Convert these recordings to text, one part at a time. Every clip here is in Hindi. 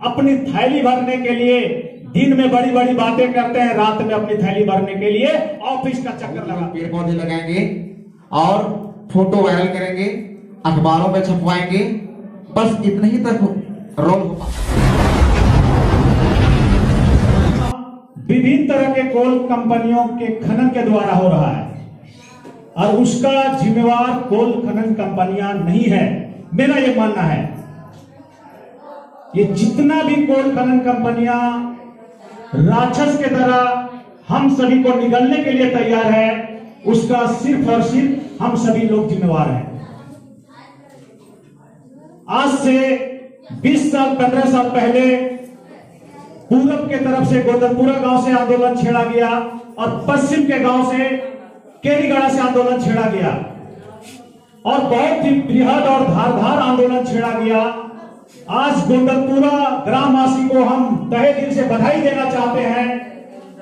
अपनी थैली भरने के लिए दिन में बड़ी बड़ी बातें करते हैं, रात में अपनी थैली भरने के लिए ऑफिस का चक्कर लगा पेड़ पौधे लगाएंगे और फोटो वायरल करेंगे, अखबारों में छपवाएंगे, बस इतना ही तक रोल हो पाता। विभिन्न तरह के कोल कंपनियों के खनन के द्वारा हो रहा है और उसका जिम्मेवार कोल खनन कंपनियां नहीं है, मेरा यह मानना है। ये जितना भी कोल खनन कंपनियां राक्षस के तरह हम सभी को निगलने के लिए तैयार है, उसका सिर्फ और सिर्फ हम सभी लोग जिम्मेवार हैं। आज से 20 साल 15 साल पहले पूरब के तरफ से गोदलपुरा गांव से आंदोलन छेड़ा गया और पश्चिम के गांव से केरीगढ़ा से आंदोलन छेड़ा गया और बहुत ही बृहद और धारदार आंदोलन छेड़ा गया। आज गोदलपुरा ग्रामवासी को हम तहे दिल से बधाई देना चाहते हैं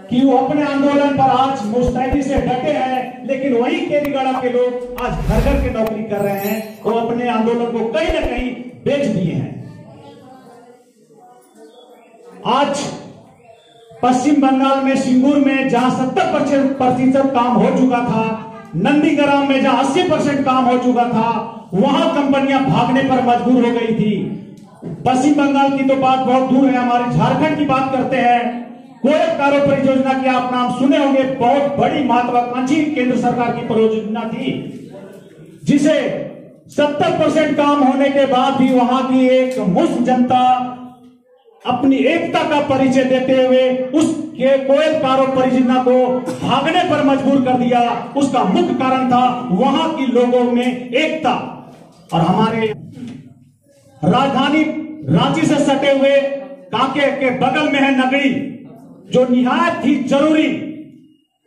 कि वो अपने आंदोलन पर आज मुस्तैदी से डटे हैं, लेकिन वही केरीगढ़ा के लोग आज घर घर के नौकरी कर रहे हैं, वो अपने आंदोलन को कहीं ना कहीं बेच दिए हैं। आज पश्चिम बंगाल में सिंगूर में जहां 70% काम हो चुका था, नंदीग्राम में जहां 80% काम हो चुका था, वहां कंपनियां भागने पर मजबूर हो गई थी। पश्चिम बंगाल की तो बात बहुत दूर है, हमारे झारखंड की बात करते हैं। कोयल कारो परियोजना की आप नाम सुने होंगे, बहुत बड़ी महत्वाकांक्षी केंद्र सरकार की परियोजना थी, जिसे 70% काम होने के बाद भी वहां की एक मुस्लिम जनता अपनी एकता का परिचय देते हुए उस कोयल कारो परियोजना को भागने पर मजबूर कर दिया। उसका मुख्य कारण था वहां की लोगों में एकता। और हमारे राजधानी रांची से सटे हुए कांके के बगल में है नगड़ी, जो निहायत ही जरूरी,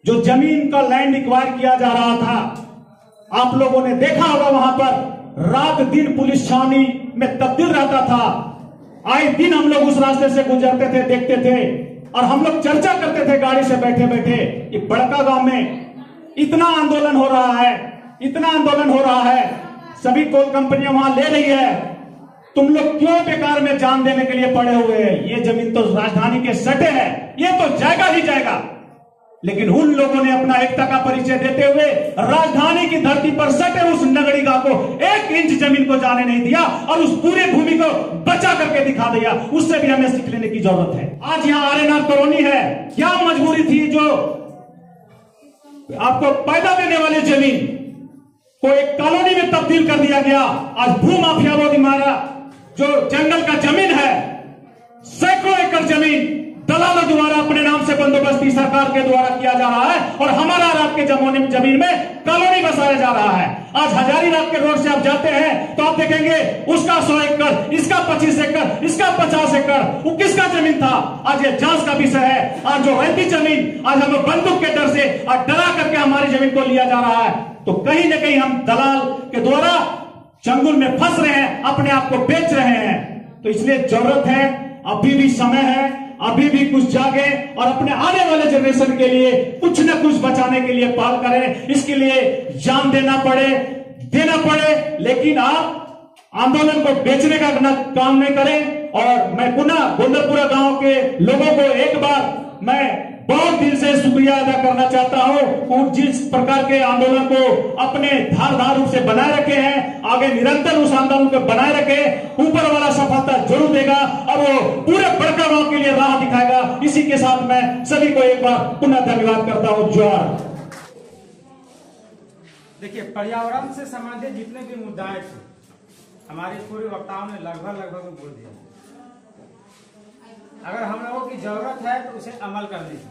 जो जमीन का लैंड एक्वायर किया जा रहा था। आप लोगों ने देखा होगा वहां पर रात दिन पुलिस छावनी में तब्दील रहता था। आए दिन हम लोग उस रास्ते से गुजरते थे, देखते थे और हम लोग चर्चा करते थे गाड़ी से बैठे बैठे कि बड़का गांव में इतना आंदोलन हो रहा है, इतना आंदोलन हो रहा है, सभी कोल कंपनियां वहां ले रही है, तुम लोग क्यों बेकार में जान देने के लिए पड़े हुए हैं? ये जमीन तो राजधानी के सटे है, ये तो जाएगा ही जाएगा। लेकिन उन लोगों ने अपना एकता का परिचय देते हुए राजधानी की धरती पर सटे उस नगरी गांव को 1 इंच जमीन को जाने नहीं दिया और उस पूरे भूमि को बचा करके दिखा दिया। उससे भी हमें सीख लेने की जरूरत है। आज यहाँ आर्यनाथ कॉलोनी है, क्या मजबूरी थी जो आपको पैदा देने वाले जमीन को एक कॉलोनी में तब्दील कर दिया गया। आज भू माफिया वो हमारा जो जंगल का जमीन है, सैकड़ों एकड़ जमीन दलालों द्वारा अपने नाम से बंदोबस्ती सरकार के द्वारा किया जा रहा है और हमारा रात के जमीन में कॉलोनी बसाया जा रहा है। आज हजारीबाग के रोड से आप जाते हैं तो आप देखेंगे उसका 100 एकड़, इसका 25 एकड़, इसका 50 एकड़, वो किसका जमीन था? आज ये जांच का विषय है। आज जो रहती जमीन आज हमें बंदूक के डर से आज डरा करके हमारी जमीन को लिया जा रहा है, तो कहीं ना कहीं हम दलाल के द्वारा चंगुल में फंस रहे हैं, अपने आप को बेच रहे हैं। तो इसलिए जरूरत है, अभी भी समय है, अभी भी कुछ जागे और अपने आने वाले जनरेशन के लिए कुछ न कुछ बचाने के लिए पहल करें। इसके लिए जान देना पड़े, लेकिन आप आंदोलन को बेचने का काम नहीं करें। और मैं पुनः गोदलपुरा गांव के लोगों को एक बार मैं बहुत दिल से शुक्रिया अदा करना चाहता हूं। जिस प्रकार के आंदोलन को अपने धारदार रूप से बनाए रखे हैं, आगे निरंतर उस आंदोलन को बनाए रखे, ऊपर वाला सफलता जरूर देगा और वो पूरे बड़का गांव के लिए राह दिखाएगा। इसी के साथ मैं सभी को एक बार पुनः धन्यवाद करता हूं। जोहार। देखिए, पर्यावरण से संबंधित जितने भी मुद्दाएं थे हमारे पूर्व वक्ताओं ने लगभग बोल दिया। अगर हम लोगों की जरूरत है तो उसे अमल करने की।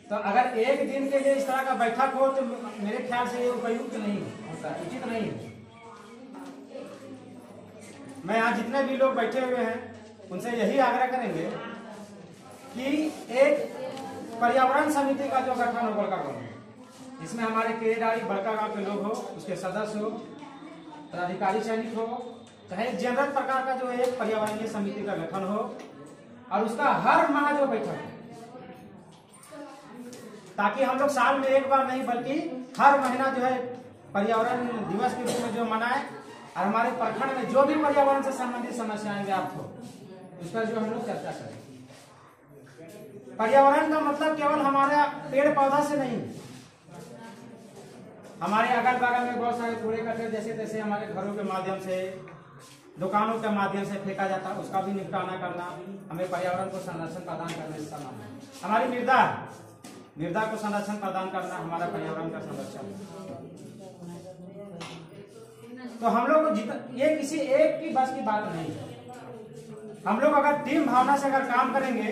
तो अगर एक दिन के लिए इस तरह का बैठक हो तो मेरे ख्याल से ये उपयुक्त नहीं होता, उचित नहीं है। मैं यहाँ जितने भी लोग बैठे हुए हैं उनसे यही आग्रह करेंगे कि एक पर्यावरण समिति का जो गठन हो बड़का गांव में, जिसमें हमारे केरेडारी बड़का गांव के लोग हो, उसके सदस्य हो, पदाधिकारी चयनित हो, चाहे जनरल प्रकार का जो है एक पर्यावरणीय समिति का गठन हो और उसका हर माह जो बैठक हो, ताकि हम लोग साल में एक बार नहीं बल्कि हर महीना जो है पर्यावरण दिवस के रूप में जो मनाए और हमारे प्रखंड में जो भी पर्यावरण से संबंधित समस्याएं व्याप्त हो उस पर जो हम लोग चर्चा करें। पर्यावरण का मतलब केवल हमारा पेड़ पौधा से नहीं, हमारे अगल बगल में बहुत सारे कूड़े कचरे जैसे तैसे हमारे घरों के माध्यम से, दुकानों के माध्यम से फेंका जाता है, उसका भी निपटाना करना हमें पर्यावरण को संरक्षण प्रदान करने से समान है। हमारी मृदा को संरक्षण प्रदान करना हमारा पर्यावरण का संरक्षण है। तो हम लोग को ये किसी एक की बस की बात नहीं है। हम लोग अगर टीम भावना से अगर काम करेंगे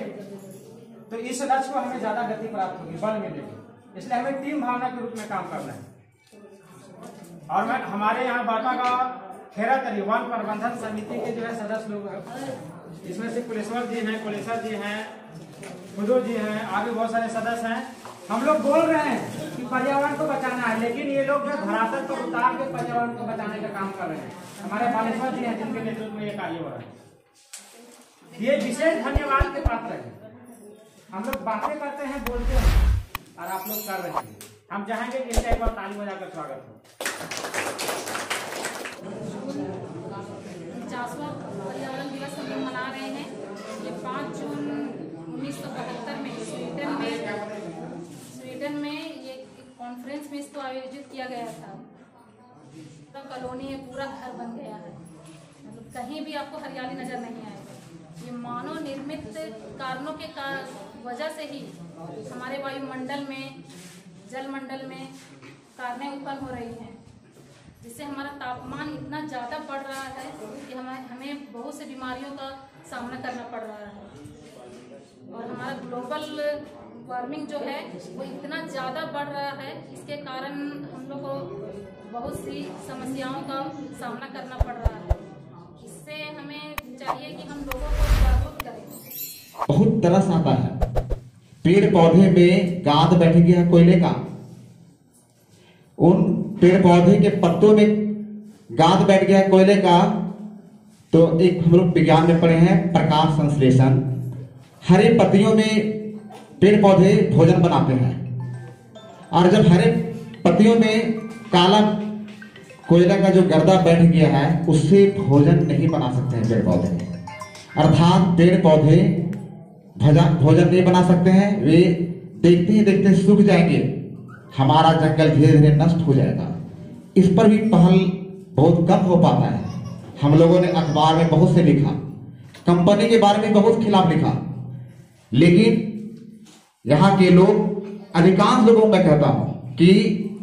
तो इस लक्ष्य को हमें ज्यादा गति प्राप्त होगी, बल मिलेगी। इसलिए हमें टीम भावना के रूप में काम करना है। और मैं हमारे यहाँ बाटा का खेरातरी वन प्रबंधन समिति के जो है सदस्य लोग हैं, इसमें से कुलेश्वर जी हैं, कुलेश्वर जी हैं, खुदो जी हैं, आगे बहुत सारे सदस्य हैं। हम लोग बोल रहे हैं कि पर्यावरण को बचाना है, लेकिन ये लोग जो धरातल पर उतार के पर्यावरण को बचाने का काम कर रहे हैं। हमारे बालेश्वर जी हैं जिनके नेतृत्व में ये कार्य हो रहा है, ये विशेष धन्यवाद के पात्र है। हम लोग बातें करते हैं, बोलते हैं और आप लोग कर रहे हैं। हम चाहेंगे कि इनका एक बार ताली बजाकर स्वागत हो। 50वां पर्यावरण दिवस हम लोग मना रहे हैं। ये 5 जून 1972 में स्वीडन में ये कॉन्फ्रेंस में इसको आयोजित किया गया था। पूरा कॉलोनी है, पूरा घर बन गया है, मतलब कहीं भी आपको हरियाली नजर नहीं आएगी। ये मानव निर्मित कारणों के वजह से ही हमारे वायुमंडल में, जलमंडल में कारणें उत्पन्न हो रही हैं, जिससे हमारा तापमान इतना ज़्यादा बढ़ रहा है कि हमें बहुत से बीमारियों का सामना करना पड़ रहा है। और हमारा ग्लोबल वार्मिंग जो है वो इतना ज़्यादा बढ़ रहा है, इसके कारण हम लोग को बहुत सी समस्याओं का सामना करना पड़ रहा है। इससे हमें चाहिए कि हम लोगों को जागरूक करें। बहुत तरस आता है, पेड़ पौधे में गाद बैठ गया है कोयले का, उन पेड़ पौधे के पत्तों में गाद बैठ गया है कोयले का। तो एक हम लोग विज्ञान में पढ़े हैं प्रकाश संश्लेषण। हरे पत्तियों में पेड़ पौधे भोजन बनाते हैं, और जब हरे पत्तियों में काला कोयला का जो गर्दा बैठ गया है उससे भोजन नहीं बना सकते हैं पेड़ पौधे। अर्थात पेड़ पौधे भोजन नहीं बना सकते हैं, वे देखते ही देखते सूख जाएंगे, हमारा जंगल धीरे धीरे नष्ट हो जाएगा। इस पर भी पहल बहुत कम हो पाता है। हम लोगों ने अखबार में बहुत से लिखा, कंपनी के बारे में बहुत खिलाफ लिखा, लेकिन यहाँ के लोग, अधिकांश लोगों मैं कहता हूं कि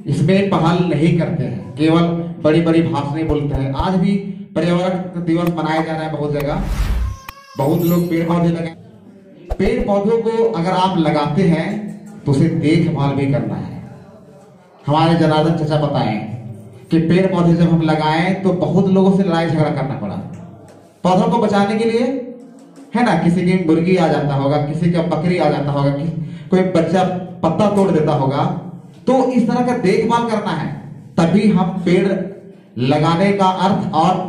इसमें पहल नहीं करते हैं, केवल बड़ी बड़ी भाषणें बोलते हैं। आज भी पर्यावरण दिवस मनाया जा रहा है बहुत जगह, बहुत लोग पेड़ पौधे लगाए। पेड़ पौधों को अगर आप लगाते हैं तो उसे देखभाल भी करना है। हमारे जनार्दन चाचा बताएं कि पेड़ पौधे जब हम लगाएं तो बहुत लोगों से लड़ाई झगड़ा करना पड़ा पौधों को बचाने के लिए, है ना। किसी की मुर्गी आ जाता होगा, किसी का बकरी आ जाता होगा, कोई बच्चा पत्ता तोड़ देता होगा। तो इस तरह का देखभाल करना है, तभी हम पेड़ लगाने का अर्थ और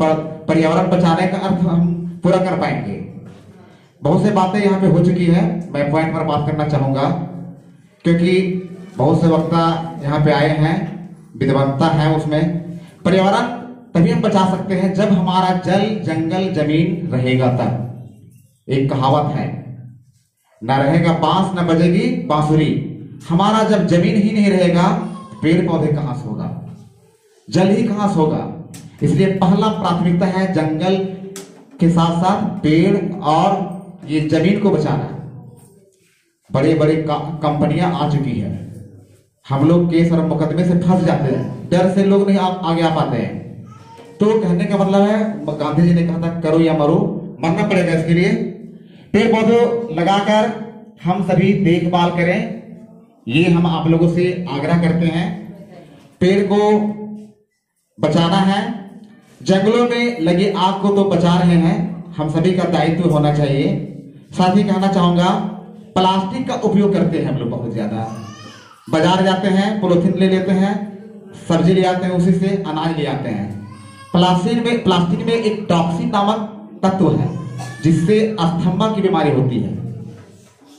पर्यावरण बचाने का अर्थ हम पूरा कर पाएंगे। बहुत से बातें यहाँ पे हो चुकी है, मैं पॉइंट पर बात करना चाहूंगा क्योंकि बहुत से वक्ता यहाँ पे आए हैं, विद्वत्ता है उसमें। पर्यावरण तभी हम बचा सकते हैं जब हमारा जल जंगल जमीन रहेगा तब। एक कहावत है, न रहेगा बांस न बजेगी बांसुरी। हमारा जब जमीन ही नहीं रहेगा पेड़ पौधे कहां से होगा, जल ही कहां से होगा। इसलिए पहला प्राथमिकता है जंगल के साथ साथ पेड़ और ये जमीन को बचाना। बड़े बड़े कंपनियां आ चुकी है, हम लोग केस और मुकदमे से फंस जाते हैं, डर से लोग नहीं आगे आ पाते हैं। तो कहने का मतलब है, गांधी जी ने कहा था करो या मरो, मरना पड़ेगा। इसके लिए पेड़ पौधे लगाकर हम सभी देखभाल करें, ये हम आप लोगों से आग्रह करते हैं। पेड़ को बचाना है, जंगलों में लगी आग को तो बचा रहे हैं, हम सभी का दायित्व होना चाहिए। साथ ही कहना चाहूंगा, प्लास्टिक का उपयोग करते हैं हम लोग बहुत ज्यादा। बाजार जाते हैं, पॉलिथीन ले लेते हैं, सब्जी ले आते हैं, उसी से अनाज ले आते हैं। प्लास्टिक में एक टॉक्सिन नामक तत्व है जिससे अस्थमा की बीमारी होती है,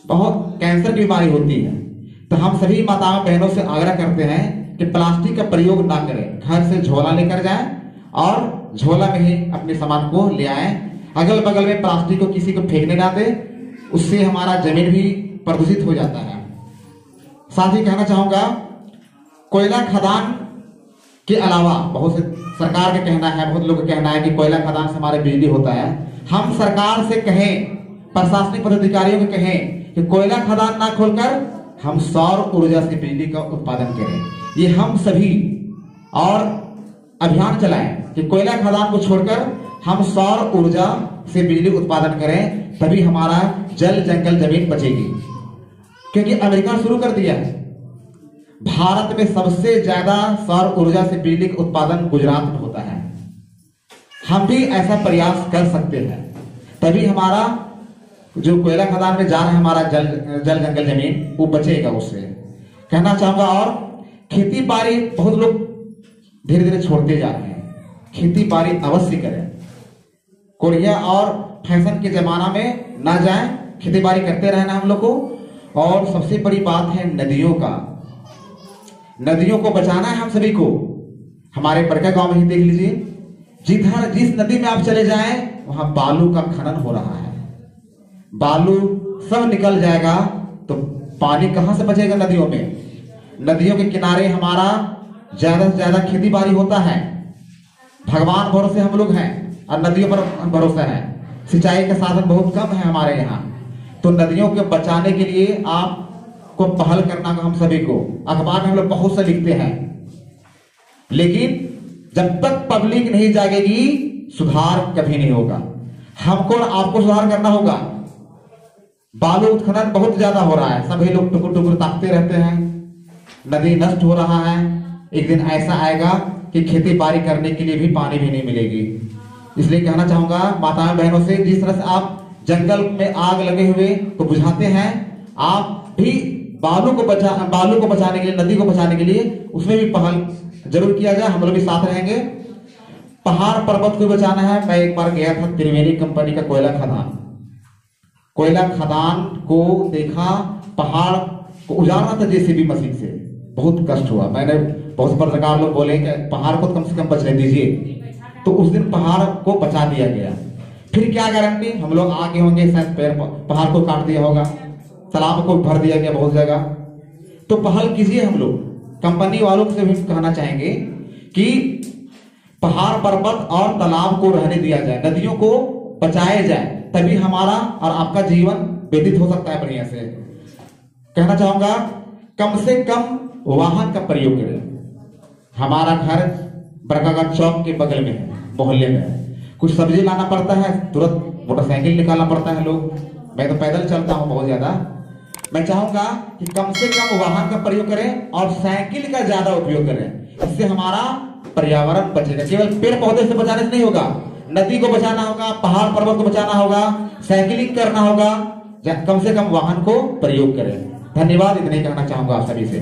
बहुत कैंसर की बीमारी होती है। तो हम सभी माताओं बहनों से आग्रह करते हैं कि प्लास्टिक का प्रयोग ना करें, घर से झोला लेकर जाएं और झोला में ही अपने सामान को ले आए। अगल बगल में प्लास्टिक को किसी को फेंकने ना दे, उससे हमारा जमीन भी प्रदूषित हो जाता है। साथ ही कहना चाहूंगा, कोयला खदान के अलावा बहुत से सरकार का कहना है, बहुत लोगों का कहना है कि कोयला खदान से हमारे बिजली होता है। हम सरकार से कहें, प्रशासनिक पदाधिकारियों को कहें कि कोयला खदान ना खोलकर हम सौर ऊर्जा से बिजली का उत्पादन करें। ये हम सभी और अभियान चलाएं कि कोयला खदान को छोड़कर हम सौर ऊर्जा से बिजली उत्पादन करें, तभी हमारा जल जंगल जमीन बचेगी। क्योंकि अमेरिका शुरू कर दिया है, भारत में सबसे ज्यादा सौर ऊर्जा से बिजली का उत्पादन गुजरात में होता है। हम भी ऐसा प्रयास कर सकते हैं, तभी हमारा जो कोयला खदान में जा रहा है हमारा जल जंगल जमीन वो बचेगा। उससे कहना चाहूंगा, और खेती बाड़ी बहुत लोग धीरे धीरे छोड़ते जा रहे हैं, खेती बाड़ी अवश्य करें। कोरिया और फैशन के जमाना में ना जाएं, खेती बाड़ी करते रहना हम लोग को। और सबसे बड़ी बात है नदियों का, नदियों को बचाना है हम सभी को। हमारे बड़का गांव में ही देख लीजिए, जिस नदी में आप चले जाएं वहां बालू का खनन हो रहा है, बालू सब निकल जाएगा तो पानी कहां से बचेगा नदियों में। नदियों के किनारे हमारा ज्यादा से ज्यादा खेती बाड़ी होता है, भगवान भरोसे हम लोग हैं और नदियों पर भरोसा है। सिंचाई के साधन बहुत कम है हमारे यहाँ, तो नदियों को बचाने के लिए आपको पहल करना होगा हम सभी को। अखबार में हम लोग बहुत से लिखते हैं, लेकिन जब तक पब्लिक नहीं जागेगी सुधार कभी नहीं होगा। हमको और आपको सुधार करना होगा। बालू उत्खनन बहुत ज्यादा हो रहा है, सभी लोग टुकुर टुकुर ताकते रहते हैं, नदी नष्ट हो रहा है। एक दिन ऐसा आएगा कि खेती बाड़ी करने के लिए भी पानी भी नहीं मिलेगी। इसलिए कहना चाहूंगा माताओं बहनों से, जिस तरह से आप जंगल में आग लगे हुए को बुझाते हैं, आप भी बालू को बचाने के लिए, नदी को बचाने के लिए उसमें भी पहल जरूर किया जाए। हम लोग भी साथ रहेंगे। पहाड़ पर्वत को बचाना है। मैं एक बार गया था त्रिवेणी कंपनी का कोयला खदान को देखा, पहाड़ को उजाड़ना था जेसीबी मशीन से, बहुत कष्ट हुआ। मैंने बहुत पत्रकार लोग बोले कि पहाड़ को कम से कम बचने दीजिए, तो उस दिन पहाड़ को बचा दिया गया। फिर क्या गारंटी, हम लोग आगे होंगे शायद पहाड़ को काट दिया होगा, तालाब को भर दिया गया बहुत जगह। तो पहल कीजिए। हम लोग कंपनी वालों से भी कहना चाहेंगे कि पहाड़ पर्वत और तालाब को रहने दिया जाए, नदियों को बचाया जाए, तभी हमारा और आपका जीवन व्यतीत हो सकता है बढ़िया से। कहना चाहूंगा, कम से कम वाहन का प्रयोग करें। हमारा घर बड़कागढ़ चौक के बगल में है, मोहल्ले में है। कुछ सब्जी लाना पड़ता है, तुरंत मोटरसाइकिल निकालना पड़ता है लोग, मैं तो पैदल चलता हूं बहुत ज्यादा। मैं चाहूंगा कि कम से कम वाहन का प्रयोग करें और साइकिल का ज्यादा उपयोग करें। इससे हमारा पर्यावरण बचेगा। केवल पेड़ पौधे से बचाने से नहीं होगा, नदी को बचाना होगा, पहाड़ पर्वत को बचाना होगा, साइकिलिंग करना होगा। कम से कम वाहन को प्रयोग करें। धन्यवाद, इतने कहना चाहूंगा आप सभी से।